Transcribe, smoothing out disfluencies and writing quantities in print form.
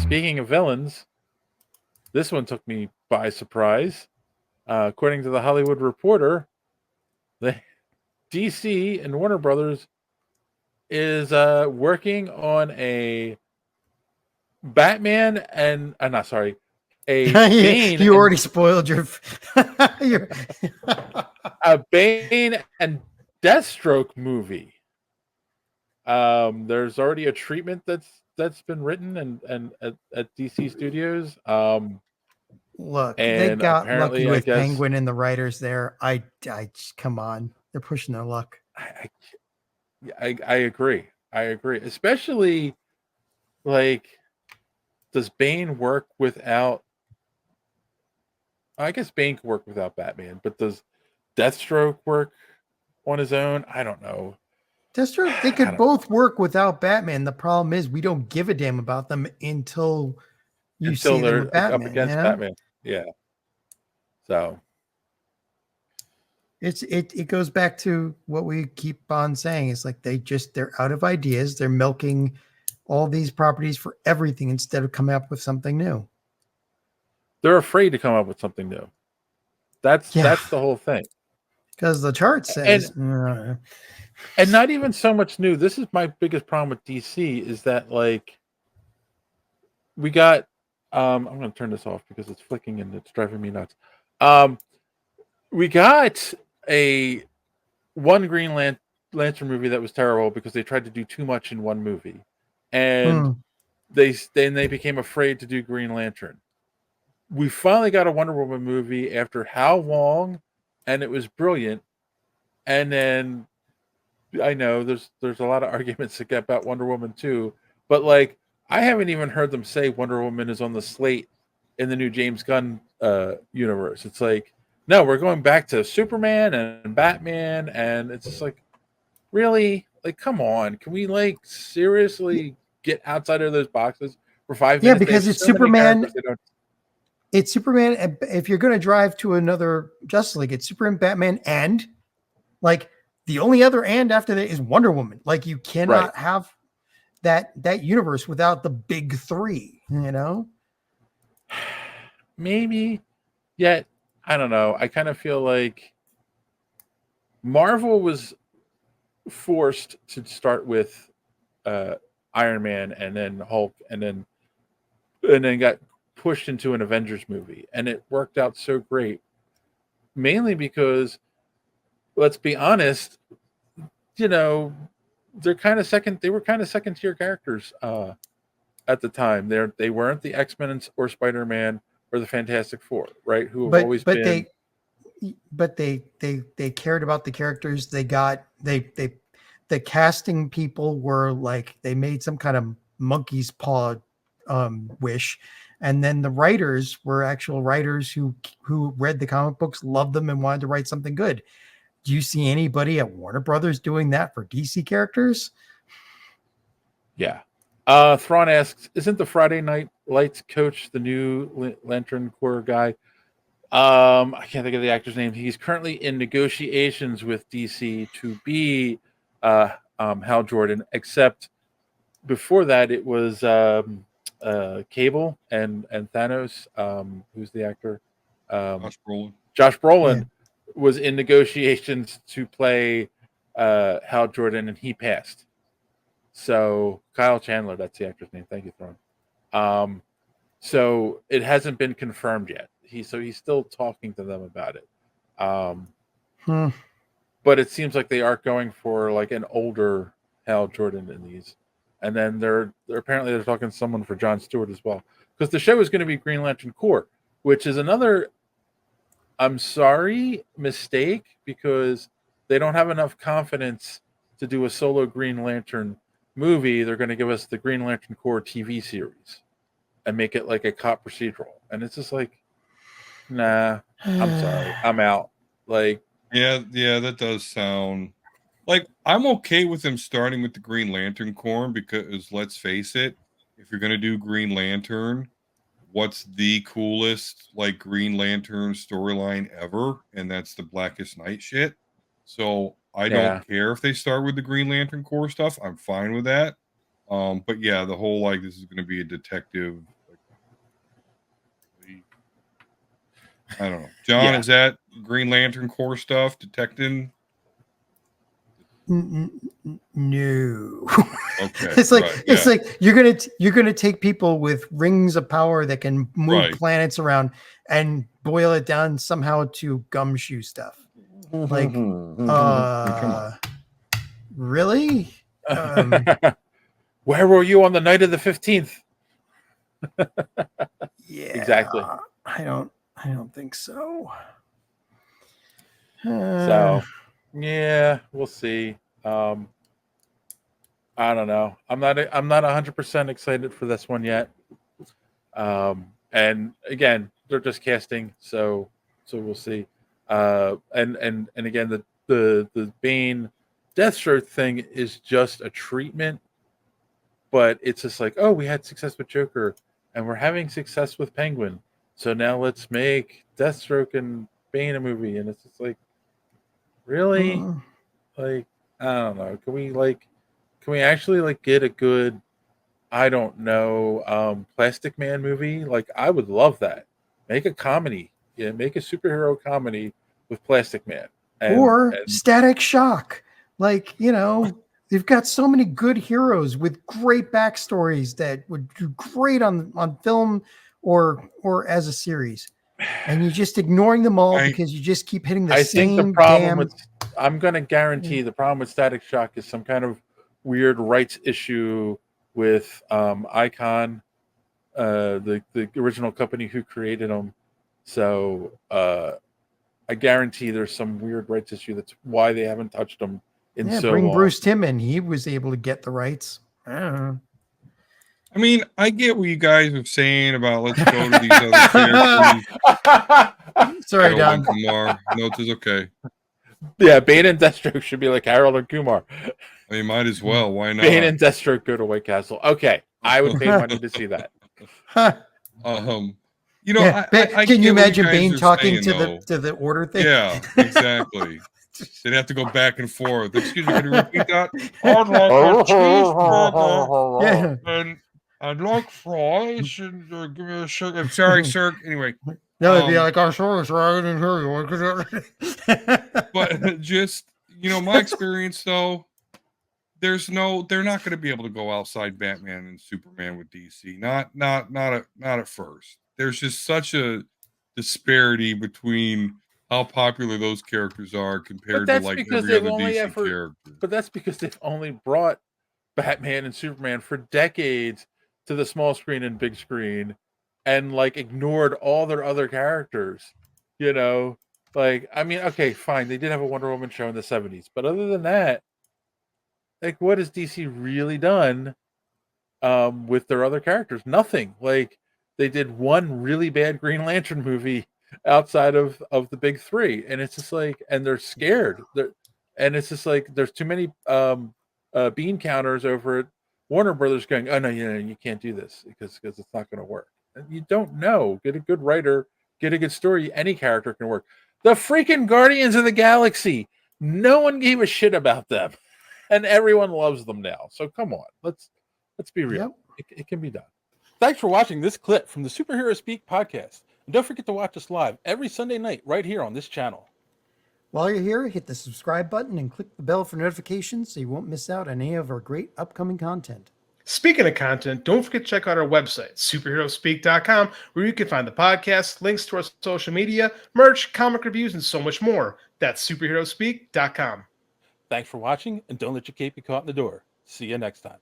speaking of villains, this one took me by surprise. According to the Hollywood Reporter, the DC and Warner Brothers is working on a Batman and not sorry, a Bane You and already spoiled your. a Bane and Deathstroke movie. There's already a treatment that's been written and at DC Studios. Look, they And got lucky apparently, I with guess Penguin and the writers there. I come on, they're pushing their luck. I agree. I agree, especially like, does Bane work without? I guess Bane could work without Batman, but does Deathstroke work on his own? I don't know. Deathstroke, they could both work without Batman. The problem is we don't give a damn about them until you Until see them they're with up Batman. against Batman. Yeah. So it goes back to what we keep on saying. It's like they're out of ideas. They're milking all these properties for everything instead of coming up with something new. they're afraid to come up with something new. That's the whole thing. Because the chart says, and not even so much new. This is my biggest problem with DC is that, like, we got I'm going to turn this off because it's flicking and it's driving me nuts. We got a one Lantern movie that was terrible because they tried to do too much in one movie, and they became afraid to do Green Lantern. We finally got a Wonder Woman movie after how long, and it was brilliant. And then I know there's a lot of arguments about Wonder Woman too, but like I haven't even heard them say Wonder Woman is on the slate in the new James Gunn universe. It's like, no, we're going back to Superman and Batman, and it's just like, really, like, come on, can we like seriously get outside of those boxes for 5 minutes? Because it's Superman. It's Superman. If you're going to drive to another Justice League, it's Superman, Batman, and like the only other and after that is Wonder Woman. Like you cannot have that universe without the big three. You know, maybe. Yet I don't know. I kind of feel like Marvel was forced to start with Iron Man and then Hulk and then got pushed into an Avengers movie, and it worked out so great. Mainly because, let's be honest, you know, they were kind of second tier characters at the time. They weren't the X-Men or Spider-Man or the Fantastic Four, right? Who have always been. They cared about the characters. They got the casting people were like they made some kind of monkey's paw wish, and then the writers were actual writers who read the comic books, loved them, and wanted to write something good. Do you see anybody at Warner Brothers doing that for DC characters? Yeah. Thrawn asks, isn't the Friday Night Lights coach the new Lantern Corps guy? I can't think of the actor's name. He's currently in negotiations with DC to be Hal Jordan, except before that it was Cable and Thanos. Who's the actor? Josh Brolin was in negotiations to play Hal Jordan, and he passed. So Kyle Chandler, that's the actor's name. Thank you, Thorne. So it hasn't been confirmed yet. He's still talking to them about it. But it seems like they are going for like an older Hal Jordan in these, and then they're talking to someone for Jon Stewart as well, because the show is going to be Green Lantern Corps, which is another, I'm sorry, mistake, because they don't have enough confidence to do a solo Green Lantern movie. They're going to give us the Green Lantern Corps TV series and make it like a cop procedural, and it's just like, nah, I'm sorry, I'm out. Like, yeah, that does sound like I'm okay with them starting with the Green Lantern Corps, because let's face it, if you're gonna do Green Lantern, what's the coolest like Green Lantern storyline ever? And that's the Blackest Night shit. So I don't care if they start with the Green Lantern Corps stuff. I'm fine with that. But yeah, the whole like this is going to be a detective I don't know. John, Yeah. is that Green Lantern Corps stuff detecting? No. Okay, It's like right, it's yeah. like you're gonna take people with rings of power that can move Right. planets around and boil it down somehow to gumshoe stuff. Like, Come on. really? Where were you on the night of the 15th? Yeah, Exactly. I don't think so. So, yeah, we'll see. I don't know. I'm not 100% excited for this one yet. And again, they're just casting, so we'll see. And again, the Bane Deathstroke thing is just a treatment, but it's just like, oh, we had success with Joker, and we're having success with Penguin, so now let's make Deathstroke and Bane a movie, and it's just like, really, like, I don't know. Can we actually like get a good, I don't know, Plastic Man movie? Like, I would love that. Make a comedy. Yeah, make a superhero comedy with Plastic Man. Or And Static Shock. Like, they've got so many good heroes with great backstories that would do great on film or as a series. And you're just ignoring them all because you just keep hitting the I think the same problem damn. with, I'm going to guarantee the problem with Static Shock is some kind of weird rights issue with Icon, the original company who created them. So I guarantee there's some weird rights issue. That's why they haven't touched them in so Bring long. Bruce Timm in. He was able to get the rights. I don't know. I mean, I get what you guys are saying about let's go to these other characters. Sorry, Harold Don. and Kumar. No, it's okay. Yeah, Bane and Deathstroke should be like Harold and Kumar. I mean, might as well. Why not? Bane and Deathstroke go to White Castle. Okay, I would pay money to see that. You know, Yeah, I can you get what imagine guys Bane are talking saying, to the order thing? Yeah, exactly. They'd have to go back and forth. Excuse me, can you repeat that? I'd like a cheeseburger and I'd like fries and give me a sugar. I'm sorry, sir. Anyway, No, it'd be like, "Oh, sorry, I didn't hear you." but just my experience though, they're not going to be able to go outside Batman and Superman with DC. Not at first. There's just such a disparity between how popular those characters are compared to like every other DC character. But that's because they've only brought Batman and Superman for decades to the small screen and big screen, and like ignored all their other characters. Like, I mean, okay, fine, they did have a Wonder Woman show in the 70s, but other than that, like, what has DC really done with their other characters? Nothing. Like, they did one really bad Green Lantern movie outside of the big three, and it's just like, and they're scared. And it's just like there's too many bean counters over at Warner Brothers going, oh no, you can't do this because it's not going to work. And you don't know. Get a good writer, get a good story. Any character can work. The freaking Guardians of the Galaxy. No one gave a shit about them, and everyone loves them now. So come on, let's be real. Yep. It can be done. Thanks for watching this clip from the Superhero Speak podcast. And don't forget to watch us live every Sunday night right here on this channel. While you're here, hit the subscribe button and click the bell for notifications so you won't miss out on any of our great upcoming content. Speaking of content, don't forget to check out our website, superheroespeak.com, where you can find the podcast, links to our social media, merch, comic reviews, and so much more. That's superheroespeak.com. Thanks for watching, and don't let your cape be caught in the door. See you next time.